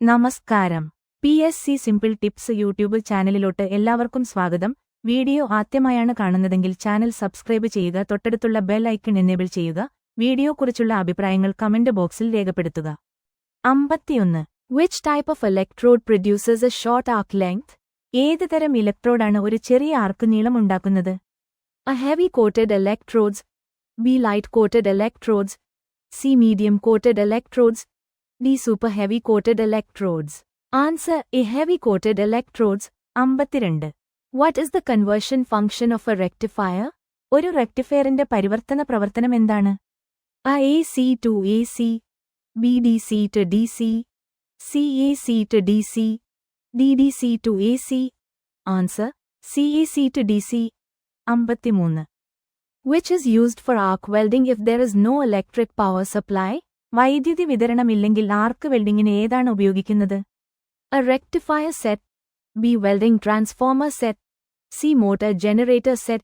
നമസ്കാരം. PSC simple tips YouTube ചാനലിലോട്ട് എല്ലാവർക്കും സ്വാഗതം. വീഡിയോ ആദ്യമായാണ് കാണുന്നതെങ്കിൽ ചാനൽ സബ്സ്ക്രൈബ് ചെയ്യുക, തൊട്ടടുത്തുള്ള ബെൽ ഐക്കൺ എനേബിൾ ചെയ്യുക. വീഡിയോക്കുറിച്ചുള്ള അഭിപ്രായങ്ങൾ കമന്റ് ബോക്സിൽ രേഖപ്പെടുത്തുക. 51. Which type of electrode produces a short arc length? ഏത് തരം ഇലക്ട്രോഡാണ് ഒരു ചെറിയ ആർക്ക് നീളം ഉണ്ടാക്കുന്നത്? A heavy coated electrodes, B light coated electrodes, C medium coated electrodes, D super heavy coated electrodes. Answer A heavy coated electrodes. 52. What is the conversion function of a rectifier? ഒരു റെക്ടിഫയറിന്റെ പരിവർത്തന പ്രവർത്തനം എന്താണ്? A AC to AC, B DC to DC, C AC to DC, D DC to AC. Answer C AC to DC. 53. Which is used for arc welding if there is no electric power supply? വൈദ്യുതി വിതരണമില്ലെങ്കിൽ ആർക്ക് വെൽഡിങ്ങിന് ഏതാണ് ഉപയോഗിക്കുന്നത്? A rectifier set, B welding transformer set, C motor generator set,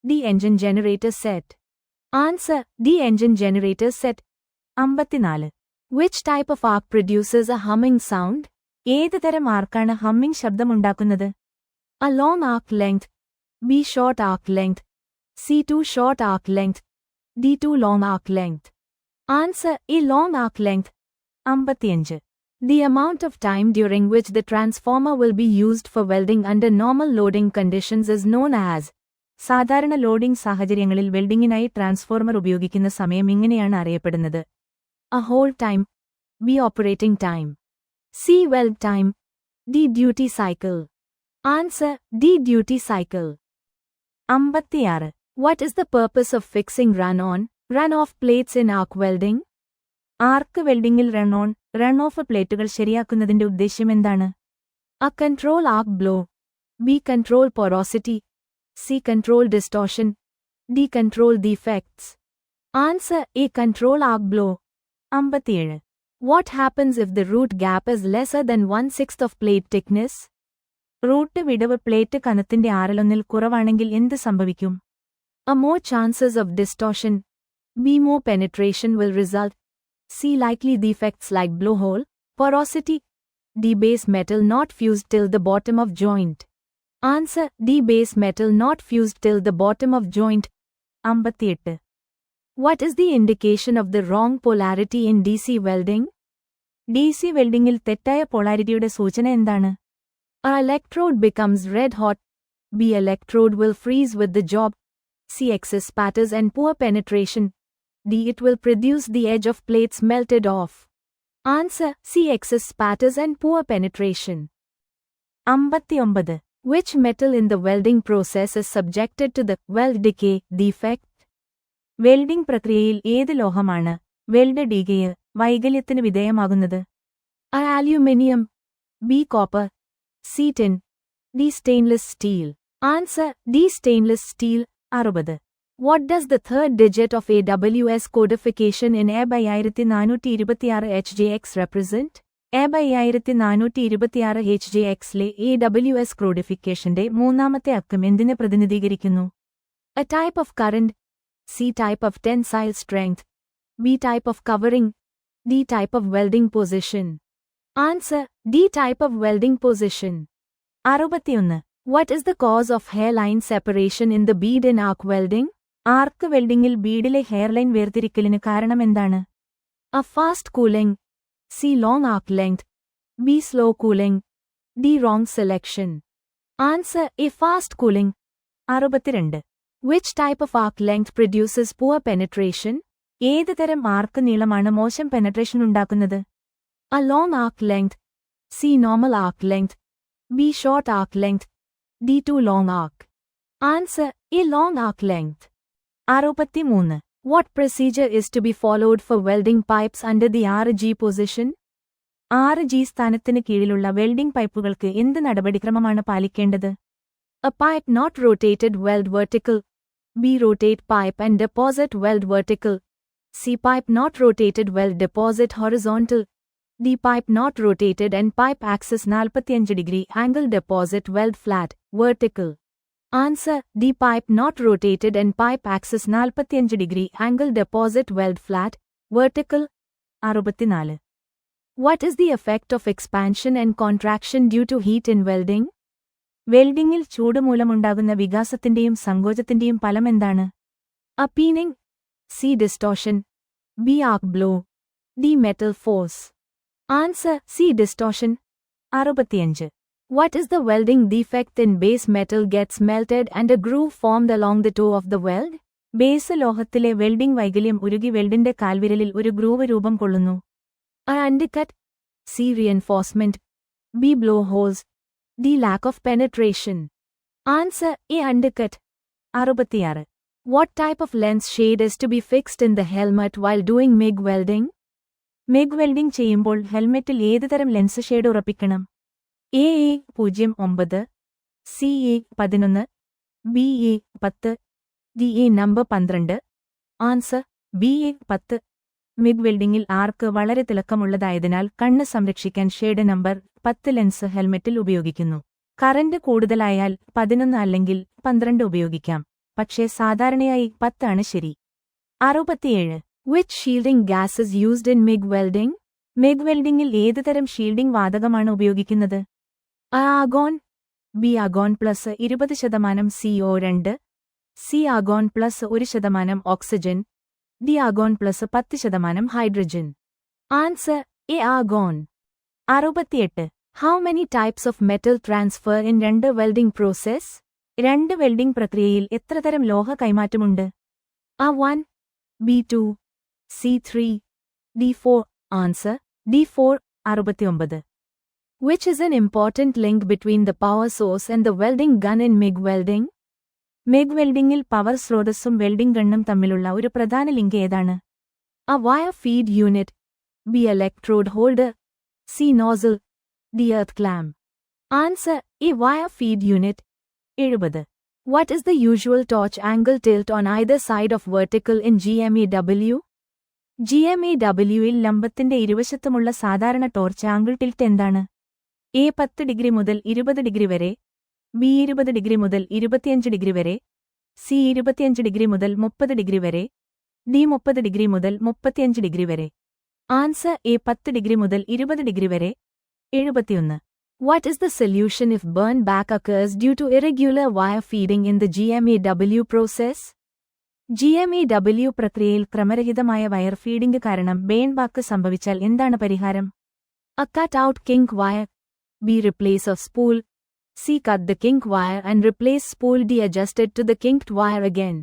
D engine generator set. Answer D engine generator set. 54. Which type of arc produces a humming sound? ഏത് തരം ആർക്കാണ് humming ശബ്ദമുണ്ടാക്കുന്നത്? A long arc length, B short arc length, C too short arc length, D too long arc length. Answer A long arc length. 55. The amount of time during which the transformer will be used for welding under normal loading conditions is known as. സാധാരണ loading സാഹചര്യങ്ങളിൽ വെൽഡിങ്ങിനായി transformer ഉപയോഗിക്കുന്ന സമയം ഇങ്ങനെയാണ് അറിയപ്പെടുന്നത്: A hold time, B operating time, C weld time, D duty cycle. Answer D duty cycle. 56. What is the purpose of fixing run-off plates in arc welding? Arc വെൽഡിംഗിൽ run off പ്ലേറ്റുകൾ ശരിയാക്കുന്നതിന്റെ ഉദ്ദേശ്യം എന്താണ്? A control arc blow, B control porosity, C control distortion, D control defects. Answer A control arc blow. 57. What happens if the root gap is lesser than 1/6 of plate thickness? Root വിടവ് plate കനത്തിന്റെ ആറിലൊന്നിൽ കുറവാണെങ്കിൽ എന്ത് സംഭവിക്കും? A more chances of distortion, B more penetration will result, C likely defects like blowhole, porosity, D base metal not fused till the bottom of joint. Answer D base metal not fused till the bottom of joint. 58. What is the indication of the wrong polarity in DC welding? DC വെൽഡിംഗിൽ തെറ്റായ പോളാരിറ്റിയുടെ സൂചന എന്താണ്? A electrode becomes red hot, B electrode will freeze with the job, C excess spatters and poor penetration, D it will produce the edge of plates melted off. Answer C excess spatters and poor penetration. 59. Which metal in the welding process is subjected to the weld decay defect? Welding പ്രക്രിയയിൽ ഏത് ലോഹമാണ് weld decay വൈകല്യത്തിന് വിധേയമാകുന്നത്? A aluminium, B copper, C tin, D stainless steel. Answer D stainless steel. 60. What does the third digit of AWS codification in EB 5426 HJX represent? EB 5426 HJXലെ AWS കോഡിഫിക്കേഷന്റെ മൂന്നാമത്തെ അക്കം എന്തിനെ പ്രതിനിധീകരിക്കുന്നു? A type of current, C type of tensile strength, B type of covering, D type of welding position. Answer D type of welding position. 61. What is the cause of hairline separation in the bead in arc welding? Arc വെൽഡിംഗിൽ ബീഡിലെ hairline വേർതിരിക്കലിന് കാരണമെന്താണ്? A fast cooling, C long arc length, B slow cooling, D wrong selection. Answer A fast cooling. 62. Which type of arc length produces poor penetration? ഏത് തരം ആർക്ക് നീളമാണ് മോശം penetration ഉണ്ടാക്കുന്നത്? A long arc length, C normal arc length, B short arc length, D too long arc. Answer A long arc length. 63. What procedure is to be followed for welding pipes under the RG position? RG സ്ഥാനത്തിന് കീഴിലുള്ള welding പൈപ്പുകൾക്ക് എന്ത് നടപടിക്രമമാണ് പാലിക്കേണ്ടത്? A pipe not rotated weld vertical, B rotate pipe and deposit weld vertical, C pipe not rotated weld deposit horizontal, D pipe not rotated and pipe axis 45 degree angle deposit weld flat, vertical. Answer D pipe not rotated and pipe axis 45 degree angle deposit weld flat, vertical. 64. What is the effect of expansion and contraction due to heat in welding? വെൽഡിംഗിൽ ചൂട് മൂലമുണ്ടാകുന്ന വികാസത്തിന്റെയും സങ്കോചത്തിന്റെയും ഫലമെന്താണ്? A peening, C. Distortion, B. Arc blow, D. Metal force. Answer C. Distortion. 65. What is the welding defect in base metal gets melted and a groove formed along the toe of the weld? Base ലോഹത്തിലെ welding വൈകല്യം ഉരുകി വെൽഡിന്റെ കാൽവിരലിൽ ഒരു groove രൂപം കൊള്ളുന്നു. A undercut, C. Reinforcement, B. blowholes, D. lack of penetration. Answer A. undercut. 66. What type of lens shade is to be fixed in the helmet while doing MIG welding? MIG welding ചെയ്യുമ്പോൾ ഹെൽമെറ്റിൽ ഏതുതരം lens shade ഉറപ്പിക്കണം? A. 09, C. 11, B. 10, D. Number 12. Answer B. 10. MIG വെൽഡിംഗിൽ arc വളരെ തിളക്കമുള്ളതായതിനാൽ കണ്ണ് സംരക്ഷിക്കാൻ shade number 10 lens ഹെൽമെറ്റിൽ ഉപയോഗിക്കുന്നു. കറന്റ് കൂടുതലായാൽ 11 അല്ലെങ്കിൽ 12 ഉപയോഗിക്കാം, പക്ഷേ സാധാരണയായി 10 ആണ് ശരി. 67. Which shielding gas is used in MIG welding? MIG വെൽഡിംഗിൽ ഏതുതരം ഷീൽഡിംഗ് വാതകമാണ് ഉപയോഗിക്കുന്നത്? A. argon, B. argon plus 20% CO2, C. argon plus 1% oxygen, D. argon plus 10% hydrogen. Answer A. argon. 68. How many types of metal transfer in രണ്ട് welding process? രണ്ട് welding പ്രക്രിയയിൽ എത്രതരം ലോഹ കൈമാറ്റമുണ്ട്? A1, B2, C3, D4. Answer D4. 69. Which is an important link between the power source and the welding gun in MIG welding? MIG വെൽഡിംഗിൽ power സ്രോതസ്സും welding ഗണ്ണും തമ്മിലുള്ള ഒരു പ്രധാന ലിങ്ക് ഏതാണ്? A wire feed unit, B. electrode holder, C. nozzle, D. earth clamp. Answer A. wire feed unit. 70. What is the usual torch angle tilt on either side of vertical in GMAW? GMAW-ൽ ലംബത്തിന്റെ ഇരുവശത്തുമുള്ള സാധാരണ torch angle tilt എന്താണ്? A. 10 degree മുതൽ 20 degree വരെ, B. 20 degree മുതൽ 25 degree വരെ, C. 25 degree മുതൽ 30 degree വരെ, D. 30 degree മുതൽ 35 degree വരെ. Answer A. 10 ഡിഗ്രി മുതൽ 20 ഡിഗ്രി വരെ. 71. What is the solution if burn back occurs due to irregular wire feeding in the GMAW process? GMAW പ്രക്രിയയിൽ ക്രമരഹിതമായ വയർ ഫീഡിംഗ് കാരണം ബേൺ ബാക്ക് സംഭവിച്ചാൽ എന്താണ് പരിഹാരം? A. cut out kink wire, B. replace of spool, C. cut the kink wire and replace spool, D. adjusted to the kinked wire again.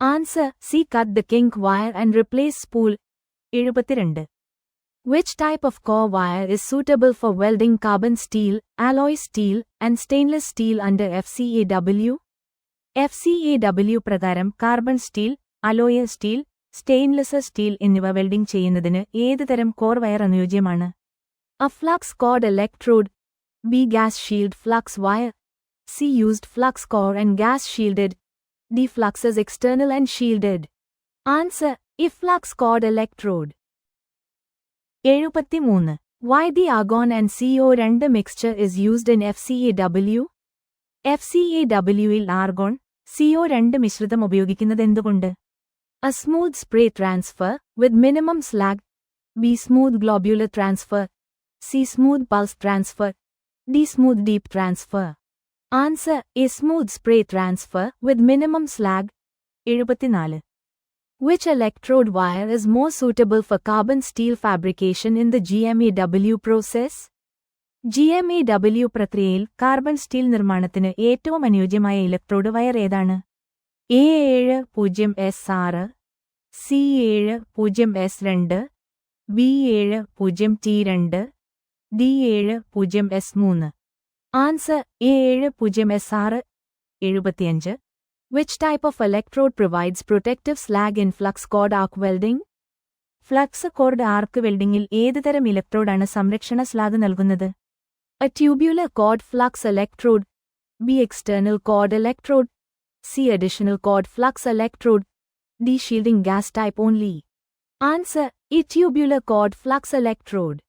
Answer C. cut the kink wire and replace spool. 72. Which type of core wire is suitable for welding carbon steel, alloy steel, and stainless steel under FCAW? FCAW പ്രകാരം carbon steel, alloy steel, stainless steel എന്നിവ welding ചെയ്യുന്നതിന് ഏതുതരം core wire അനുയോജ്യമാണ്? A. flux cored electrode, B. gas shield flux wire, C. used flux core and gas shielded, D. fluxes external and shielded. Answer A. flux cored electrode. 73. Why the argon and CO2 mixture is used in FCAW? FCAW-ൽ argon, CO2 മിശ്രിതം ഉപയോഗിക്കുന്നതെന്തുകൊണ്ട്? A. smooth spray transfer with minimum slag, B. smooth globular transfer, C. smooth pulse transfer, D. smooth deep transfer. Answer A. smooth spray transfer with minimum slag. 74. Which electrode wire is more suitable for carbon steel fabrication in the GMAW process? GMAW പ്രക്രിയയിൽ carbon steel നിർമ്മാണത്തിന് ഏറ്റവും അനുയോജ്യമായ electrode wire ഏതാണ്? A70S6, C70S2, B70T2, D70S3. Answer A70S6. 75. Which type of electrode provides protective slag in flux cored arc welding? Flux cored arc വെൽഡിംഗിൽ ഏതുതരം ഇലക്ട്രോഡാണ് സംരക്ഷണ slag നൽകുന്നത്? A tubular cord flux electrode, B. external cord electrode, C. additional cord flux electrode, D. shielding gas type only. Answer A. tubular cord flux electrode.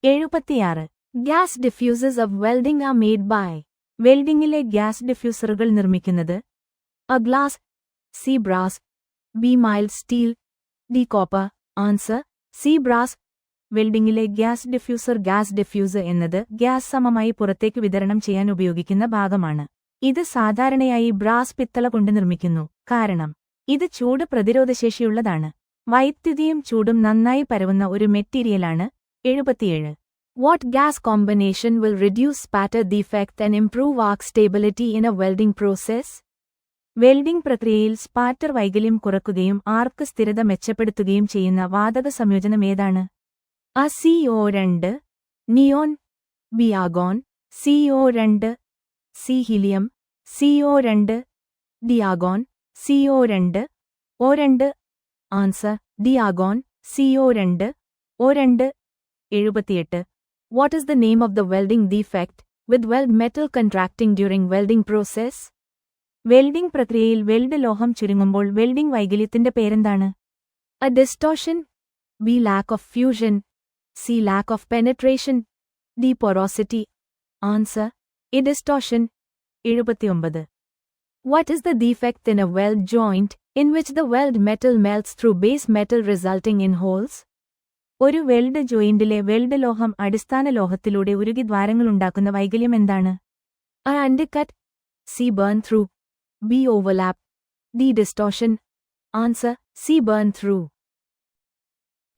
76. Gas diffusers of welding are made by. വെൽഡിംഗിലെ gas ഡിഫ്യൂസറുകൾ നിർമ്മിക്കുന്നത് A. glass, C. brass, B. mild steel, D. copper. Answer C. brass. വെൽഡിംഗിലെ gas diffuser എന്നത് gas സമമായി പുറത്തേക്ക് വിതരണം ചെയ്യാൻ ഉപയോഗിക്കുന്ന ഭാഗമാണ്. ഇത് സാധാരണയായി ബ്രാസ് പിത്തള കൊണ്ട് നിർമ്മിക്കുന്നു, കാരണം ഇത് ചൂട് പ്രതിരോധശേഷിയുള്ളതാണ്. വൈദ്യുതിയും ചൂടും നന്നായി പരവുന്ന ഒരു മെറ്റീരിയലാണ്. 77. What gas combination will reduce spatter defect and improve arc stability in A welding process? Welding പ്രക്രിയയിൽ സ്പാറ്റർ വൈകല്യം കുറയ്ക്കുകയും ആർക്ക് സ്ഥിരത മെച്ചപ്പെടുത്തുകയും ചെയ്യുന്ന വാതക സംയോജനം ഏതാണ്? A CO2, neon, B ആഗോൺ, CO2, C helium, CO2, D ആഗോൺ, CO2, O2. Answer D ആഗോൺ, CO2, O2. 78. What is the name of the welding defect with weld metal contracting during welding process? Welding പ്രക്രിയയിൽ weld ലോഹം ചുരുങ്ങുമ്പോൾ welding വൈകല്യത്തിന്റെ പേരെന്താണ്? A distortion, B lack of fusion, C lack of penetration, D porosity. Answer A distortion. 79. What is the defect in a weld joint in which the weld metal melts through base metal resulting in holes? ഒരു weld ജോയിന്റിലെ weld ലോഹം അടിസ്ഥാന ലോഹത്തിലൂടെ ഉരുകി ദ്വാരങ്ങളുണ്ടാക്കുന്ന വൈകല്യം എന്താണ്? A undercut, C burn through, B overlap, D distortion. Answer C burn through.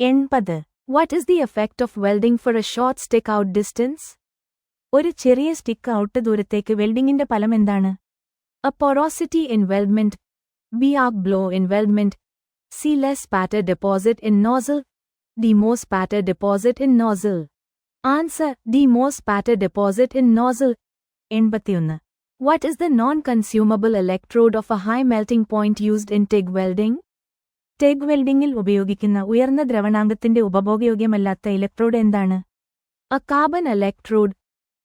80. What is the effect of welding for a short stick out distance? ഒരു ചെറിയ stick out ദൂരത്തേക്ക് വെൽഡിംഗിന്റെ ഫലം എന്താണ്? A porosity in weldment, B arc blow in weldment, C less spatter deposit in nozzle, D more spatter deposit in nozzle. Answer D more spatter deposit in nozzle. 81. What is the non-consumable electrode of a high melting point used in TIG welding? TIG വെൽഡിംഗിൽ ഉപയോഗിക്കുന്ന ഉയർന്ന ദ്രവണാങ്കത്തിന്റെ ഉപഭോഗയോഗ്യമല്ലാത്ത electrode എന്താണ്? A carbon electrode,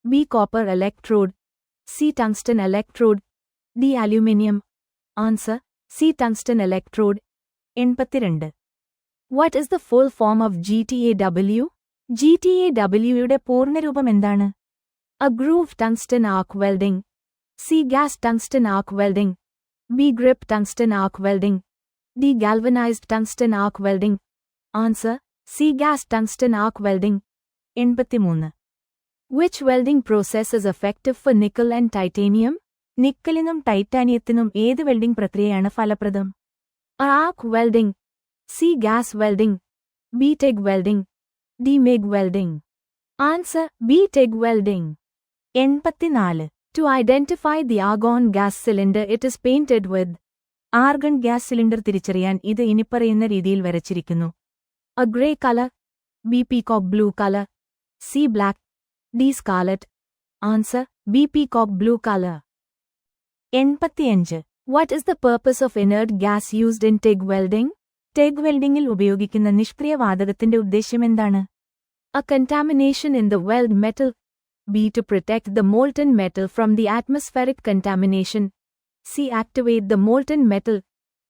B copper electrode, C tungsten electrode, D aluminium. Answer C tungsten electrode. 82. What is the full form of GTAW? GTAW-യുടെ പൂർണ്ണരൂപം എന്താണ്? A groove tungsten arc welding, C gas tungsten arc welding, B grip tungsten arc welding, D galvanized tungsten arc welding. Answer C gas tungsten arc welding. 83. Which welding process is effective for nickel and titanium? നിക്കലിനും ടൈറ്റാനിയത്തിനും ഏത് welding പ്രക്രിയയാണ് ഫലപ്രദം? A arc welding, C gas welding, B TIG welding, D MIG welding. Answer B TIG welding. 84. To identify the argon gas cylinder it is painted with. Argon gas cylinder തിരിച്ചറിയാൻ ഇത് ഇനിപ്പറയുന്ന രീതിയിൽ വരച്ചിരിക്കുന്നു. A grey color, B peacock blue color, C black, D scarlet. Answer B peacock blue color. 85. What is the purpose of inert gas used in TIG welding? TIG വെൽഡിംഗിൽ ഉപയോഗിക്കുന്ന നിഷ്ക്രിയ വാതകത്തിന്റെ ഉദ്ദേശ്യമെന്താണ്? A contamination in the weld metal, B to protect the molten metal from the atmospheric contamination, C activate the molten metal,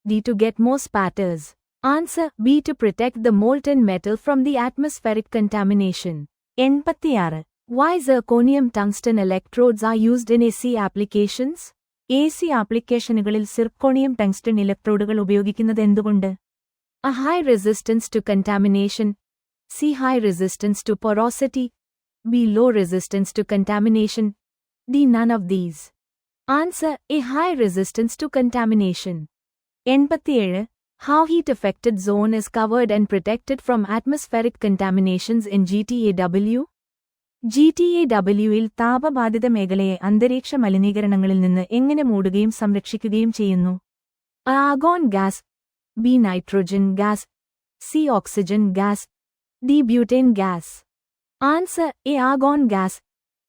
D to get more spatters. Answer B to protect the molten metal from the atmospheric contamination. 86. Why zirconium tungsten electrodes are used in AC applications? AC ആപ്ലിക്കേഷനുകളിൽ zirconium tungsten ഇലക്ട്രോഡുകൾ ഉപയോഗിക്കുന്നത് എന്തുകൊണ്ട്? A high resistance to contamination, C high resistance to porosity, B low resistance to contamination, D none of these. Answer A high resistance to contamination. 87. How heat affected zone is covered and protected from atmospheric contaminations in GTAW? GTAW-യിൽ താപബാധിത മേഖലയെ അന്തരീക്ഷ മലിനീകരണങ്ങളിൽ നിന്ന് എങ്ങനെ മൂടുകയും സംരക്ഷിക്കുകയും ചെയ്യുന്നു? A argon gas, B nitrogen gas, C oxygen gas, D butane gas. Answer A argon gas.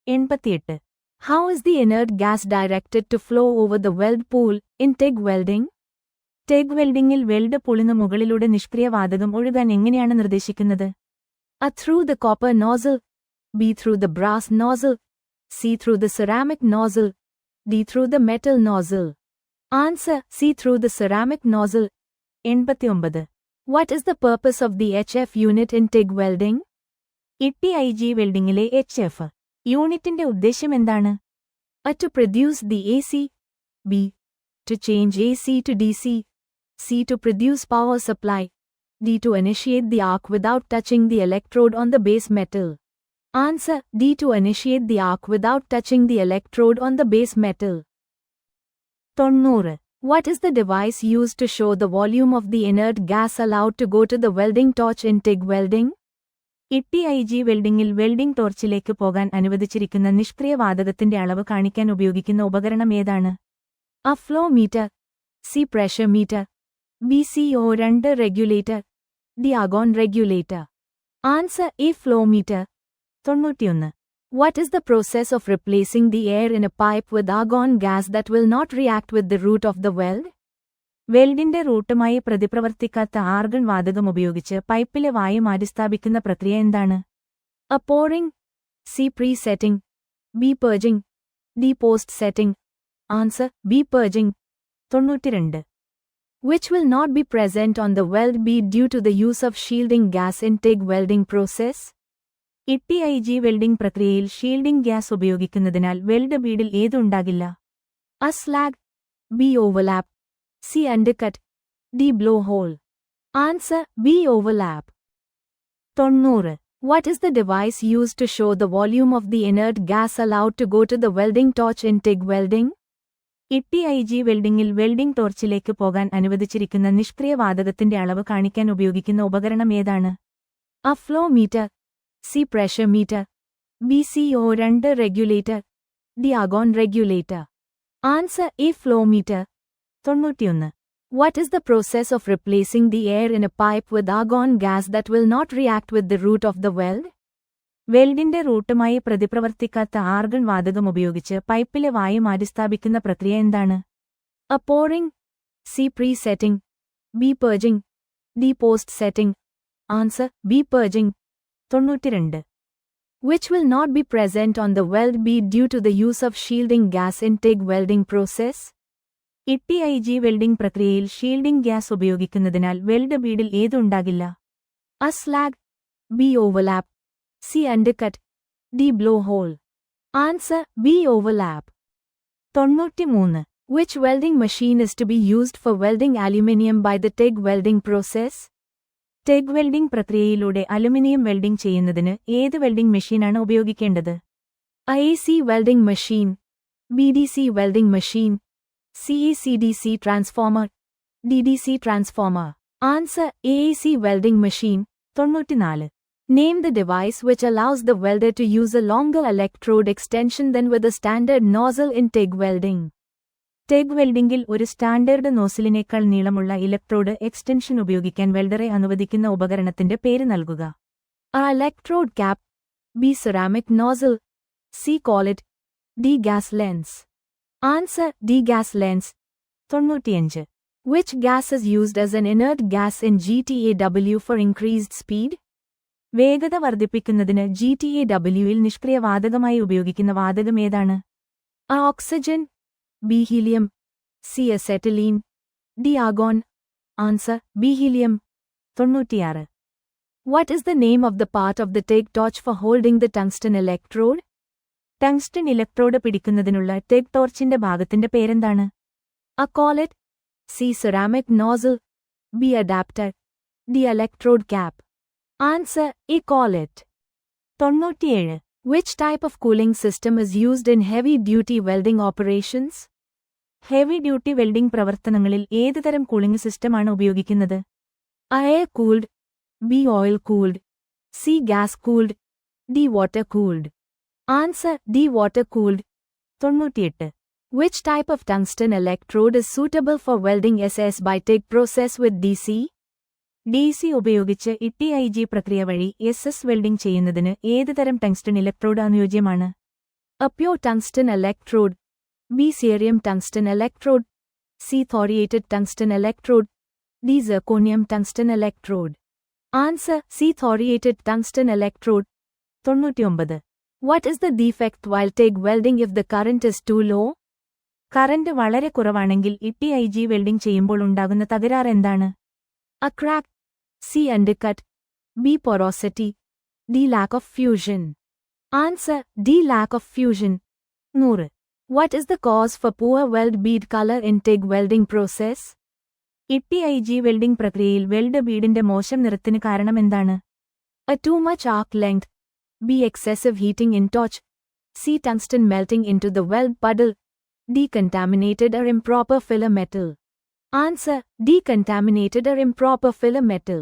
88. How is the inert gas directed to flow over the weld pool in TIG welding? TIG വെൽഡിംഗിൽ weld പൂളിന് മുകളിലൂടെ നിഷ്ക്രിയ വാതകം ഒഴുകാൻ എങ്ങനെയാണ് നിർദ്ദേശിക്കുന്നത്? A through the copper nozzle, B through the brass nozzle, C through the ceramic nozzle, D through the metal nozzle. Answer C through the ceramic nozzle. 89. What is the purpose of the HF unit in TIG welding? TIG വെൽഡിംഗിലെ HF യൂണിറ്റിന്റെ ഉദ്ദേശ്യം എന്താണ്? A to produce the AC, B to change AC to DC, C to produce power supply, D. To initiate the arc without touching the electrode on the base metal. Answer D. To initiate the arc without touching the electrode on the base metal. 90. What is the device used to show the volume of the inert gas allowed to go to the welding torch in TIG welding? TIG വെൽഡിംഗിൽ welding ടോർച്ചിലേക്ക് പോകാൻ അനുവദിച്ചിരിക്കുന്ന നിഷ്ക്രിയ വാതകത്തിന്റെ അളവ് കാണിക്കാൻ ഉപയോഗിക്കുന്ന ഉപകരണം ഏതാണ്? A flow meter, C. pressure meter, B. CO2 regulator, D. argon regulator. Answer A. flow meter. 91. What is the process of replacing the air in a pipe with argon gas that will not react with the root of the weld? വെൽഡിന്റെ റൂട്ടുമായി പ്രതിപ്രവർത്തിക്കാത്ത argon വാതകം ഉപയോഗിച്ച് പൈപ്പിലെ വായു മാറ്റിസ്ഥാപിക്കുന്ന പ്രക്രിയ എന്താണ്? A pouring, C. pre-setting, B. purging, D. post-setting. Answer B. purging. 92. Which will not be present on the weld bead due to the use of shielding gas in TIG welding process? TIG welding പ്രക്രിയയിൽ shielding gas ഉപയോഗിക്കുന്നതിനാൽ weld ബീഡിൽ ഏതുണ്ടാകില്ല? A. slag, B. overlap, C. undercut, D. blowhole. Answer B. overlap. 90. What is the device used to show the volume of the inert gas allowed to go to the welding torch in TIG welding? TIG വെൽഡിംഗിൽ welding ടോർച്ചിലേക്ക് പോകാൻ അനുവദിച്ചിരിക്കുന്ന നിഷ്ക്രിയ വാതകത്തിന്റെ അളവ് കാണിക്കാൻ ഉപയോഗിക്കുന്ന ഉപകരണം ഏതാണ്? A. flow meter, C. pressure meter, B. CO2 regulator, D. argon regulator. Answer A. flow meter. 91. What is the process of replacing the air in a pipe with argon gas that will not react with the root of the weld? വെൽഡിന്റെ റൂട്ടുമായി പ്രതിപ്രവർത്തിക്കാത്ത argon വാതകം ഉപയോഗിച്ച് പൈപ്പിലെ വായു മാറ്റിസ്ഥാപിക്കുന്ന പ്രക്രിയ എന്താണ്? A pouring, C. pre-setting, B. purging, D. post-setting. Answer B. purging. 92. Which will not be present on the weld bead due to the use of shielding gas in TIG welding process? TIG welding പ്രക്രിയയിൽ shielding gas ഉപയോഗിക്കുന്നതിനാൽ weld ബീഡിൽ ഏതുണ്ടാകില്ല? A. slag, B. overlap, C. undercut, D. blowhole. Answer B. overlap. 93. Which welding machine is to be used for welding aluminium by the TIG welding process? TIG welding പ്രക്രിയയിലൂടെ aluminium welding ചെയ്യുന്നതിന് ഏത് welding മെഷീനാണ് ഉപയോഗിക്കേണ്ടത്? AC welding machine, BDC welding machine, CACDC transformer, DDC transformer. Answer AAC welding machine. 94. Name the device which allows the welder to use a longer electrode extension than with a standard nozzle in TIG welding. TIG വെൽഡിംഗിൽ ഒരു standard നോസിലിനേക്കാൾ നീളമുള്ള electrode extension ഉപയോഗിക്കാൻ വെൽഡറെ അനുവദിക്കുന്ന ഉപകരണത്തിന്റെ പേര് നൽകുക. A. electrode cap, B. ceramic nozzle, C. collet, D. gas lens. Answer D. gas lens. 95. Which gas is used as an inert gas in GTAW for increased speed? വേഗത വർദ്ധിപ്പിക്കുന്നതിന് GTAWയിൽ നിഷ്ക്രിയ വാതകമായി ഉപയോഗിക്കുന്ന വാതകം ഏതാണ്? A. oxygen, B. helium, C. acetylene, D. argon. Answer B. helium. 96. What is the name of the part of the TIG torch for holding the tungsten electrode? Tungsten electrode പിടിക്കുന്നതിനുള്ള TIG ടോർച്ചിന്റെ ഭാഗത്തിന്റെ പേരെന്താണ്? A. collet, C. ceramic nozzle, B. adapter, D. electrode cap. Answer A. collet. 97. Which type of cooling system is used in heavy-duty welding operations? Heavy duty welding പ്രവർത്തനങ്ങളിൽ ഏതുതരം cooling സിസ്റ്റമാണ് ഉപയോഗിക്കുന്നത്? A. air cooled, B. oil cooled, C. gas cooled, D. water cooled. Answer D. water cooled. 98. Which type of tungsten electrode is suitable for welding SS by TIG process with DC? DC ഉപയോഗിച്ച് TIG പ്രക്രിയ വഴി SS welding ചെയ്യുന്നതിന് ഏതുതരം tungsten electrode അനുയോജ്യമാണ്? A. pure tungsten electrode, B. cerium tungsten electrode, C. thoriated tungsten electrode, D. zirconium tungsten electrode. Answer C. thoriated tungsten electrode. 99. What is the defect while TIG welding if the current is too low? Current വളരെ കുറവാണെങ്കിൽ TIG welding ചെയ്യുമ്പോൾ ഉണ്ടാകുന്ന തകരാർ എന്താണ്? A. crack, C. undercut, B. porosity, D. lack of fusion. Answer D. lack of fusion. 100. What is the cause for poor weld bead color in TIG welding process? ITIG welding പ്രക്രിയയിൽ weld ബീഡിന്റെ മോശം നിറത്തിന് കാരണമെന്താണ്? A too much arc length. B. Excessive heating in torch. C. Tungsten melting into the weld puddle. D. Contaminated or improper filler metal. Answer: D. Contaminated or improper filler metal.